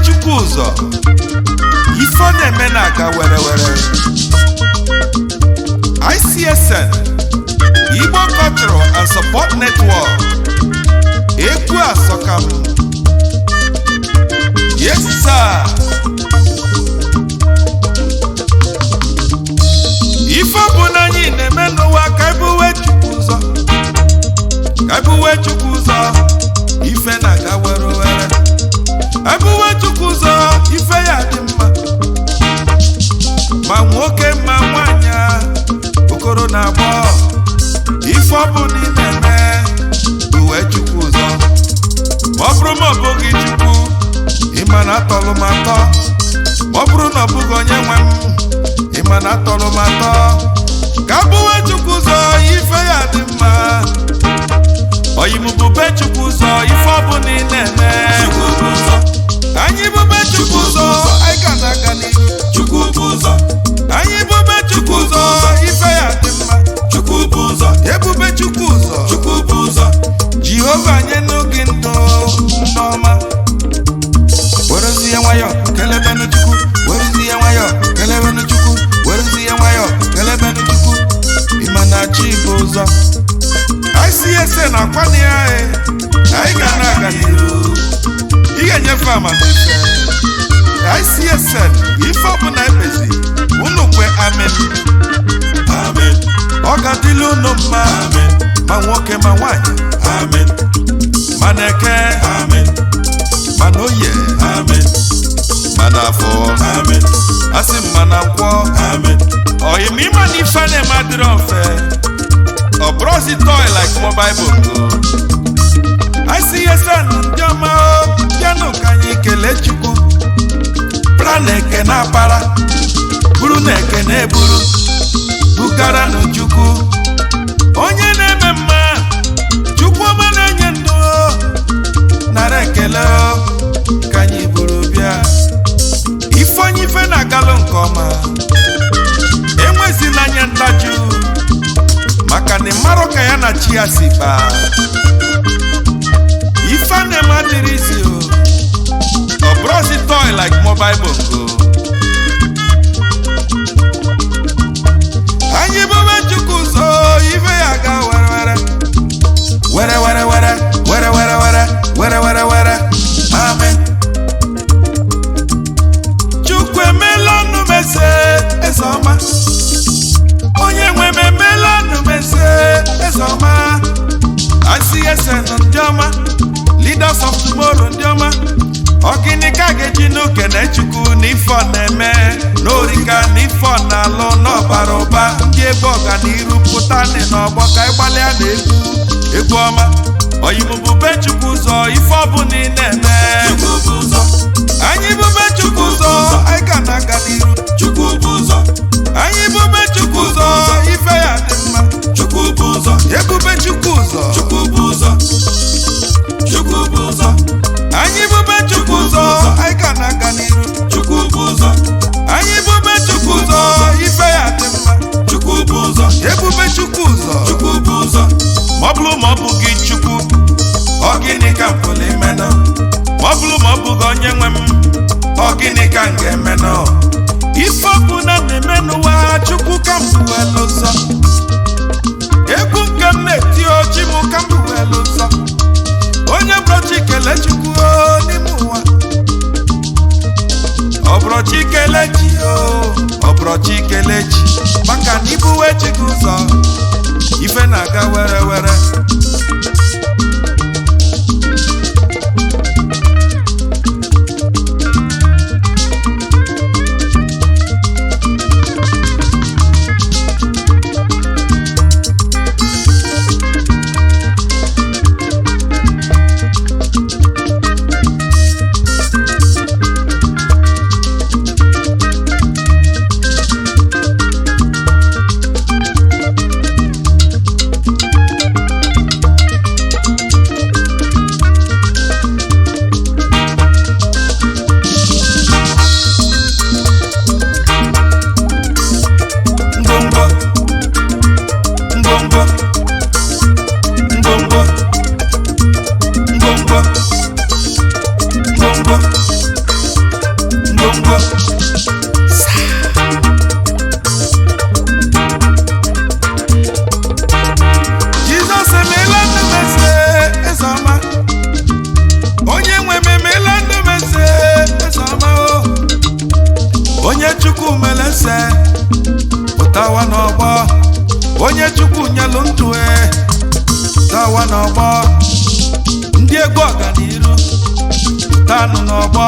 Chukwu ụzọ ife ọ na-eme na-aga were were. ICSN Igbo Cultural and Support Network egwu asọkam. Yes sir. Ife bụ na anyị na-eme n'ụwa ka ebuwe Chukwu ụzọ, ka ebuwe Chukwu ụzọ ife na-aga were were. Ebuwe Chukwu ụzọ ife ya dị mma, ma nwoke ma nwanyị, okoro na agbọghọ, ife ọ bụ na ị na-eme buwe Chukwu ụzọ. Ma ọ bụrụ ma ọ bụghị Chukwu, ịma na atọlụ m atọ. Ma ọ bụrụ na ọ bụghị onye nwe m, ịma na atọlụ m atọ. Ka buwe Chukwu ụzọ ife ya dị mma, oyimubube Chukwu ụzọ ife ọ bụ na ị na-eme. Anyị bube Chukwu ụzọ anyị ga na-aga n'ihu. Chukwu bụ ụzọ. Anyị bube Chukwu ụzọ ife ya dị mma. Chukwu bụ ụzọ. Ebube Chukwu ụzọ. Chukwu bụ ụzọ. Jehova nye n'oge ndụ ọma. Werezie nwayọ kelebenu Chukwu. Werezie nwayọ kelebenu Chukwu. Werezie nwayọ kelebenu Chukwu. Ịma na chi bụ ụzọ. ICSN akwani ya anyị ga na-aga n'ihu. Ị ga-enyefe amamife. ICSN ife ọbụla ekpezi unu kwe amen. Amen. Ọ ga-adịla unu mma. Amen. Ma nwoke ma nwanyị. Amen. Ma na-eke. Amen. Ma na oye. Amen. Ma na afọ. Amen. Asị m ma na nkwọ. Amen. Oyi ma ịma na ife na-eme adịrọ mfe. Ọ bụrụzi toy like mobile bongo. ICSN ndị ọma bịanụ ka anyị kelee Chukwu. Pra na-eke na-apara, buru na-eke na-eburu, bugara na Chukwu onye na-eme mma. Chukwu ọma na-enye ndụ, nara ekele ka anyị buru bịa. Ife onye ife na-agalụ nke ọma, enwezila anya ndajụ, maka na mmarụ ka ya na chi ya si kpaa. Ife a na-eme adịrị isi ọ bụrụzi toy like mobile bongo. Anyị bube Chukwu ụzọ ife ya ga were were were were were were were were were were. Amen. Chukwu emela ọnụ mese eze ọma, onye nwe m emela ọnụ mese eze ọma. ICSN ndị ọma, leaders of tomorrow ndị ọma, ọ gịnị ka ga-eji n'okene Chukwu n'ife ọ na-eme n'orika n'ife ọ na-alụ n'ọbara ụba. Ndị ebe ọganiru pụta nị n'ọgbọ ka ịgbalịa na egwu ọma. Oyimubube Chukwu ụzọ ife ọ bụ na ị na-eme. Anyị bube Chukwu ụzọ anyị ga na-aga n'iru. Chukwu bụ ụzọ. Anyị bube Chukwu ụzọ ife ya dị mma. Chukwu bụ ụzọ. Ebube Chukwu ụzọ. Chukwu bụ ụzọ. Chukwu bụ ụzọ. Anyị bube Chukwu ụzọ anyị ga na-aga n'iru. Chukwu bụ ụzọ. Anyị bube Chukwu ụzọ ife ya dị mma. Chukwu bụ ụzọ. Ebube Chukwu ụzọ. Chukwu bụ ụzọ. Ma ọ bụrụ ma ọ bụghị Chukwu, ọ gịnị ka m pụrụ imenụ? Ma ọ bụrụ ma ọ bụghị onye nwe m, ọ gịnị ka m ga-emenụ? Ife ọbụla na-eme n'ụwa Chukwu ka m buwelu ụzọ. Egwu nke m na-eti ochi m ka m buwelu ụzọ. Onye bụrọchi kele Chukwu n'ime ụwa, ọ bụrọchi kele chi ọ bụrọchi kele chi, maka na ibuwe chi gị ụzọ ife na-aga were were. pụtawa n'ọgbọ onye Chukwu nyelụ ndụ pụtawa n'ọgbọ ndị egwu ọganiru pụtanụ n'ọgbọ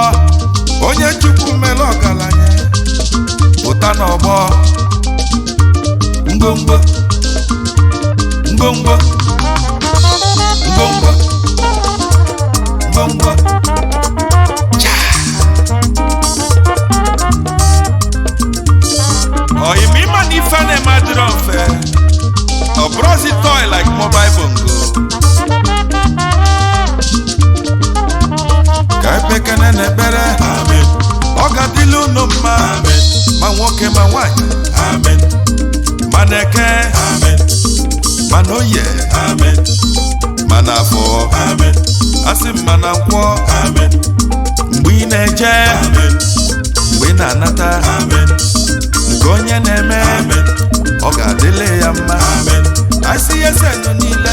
onye Chukwu mere ọgaranya pụta n'ọgbọ ngwongwo ngwongwo ngwongwo ngwongwo Oyimima n'ife na-eme adịrọ mfe ọ bụrụzi toy like mobile bongo ka ekpekene na-ekpere ọ ga-adịla unu mma ma nwoke ma nwanyị ma na-eke ma na oye ma na afọ asị m ma na nkwọ mgbe ị na-eje mgbe ị na-anata nke onye na-eme ọ ga-adịle ya mma ICSN niile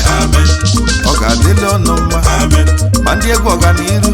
ọ ga-adịle ọnụ mma ma ndị egwu ọganiru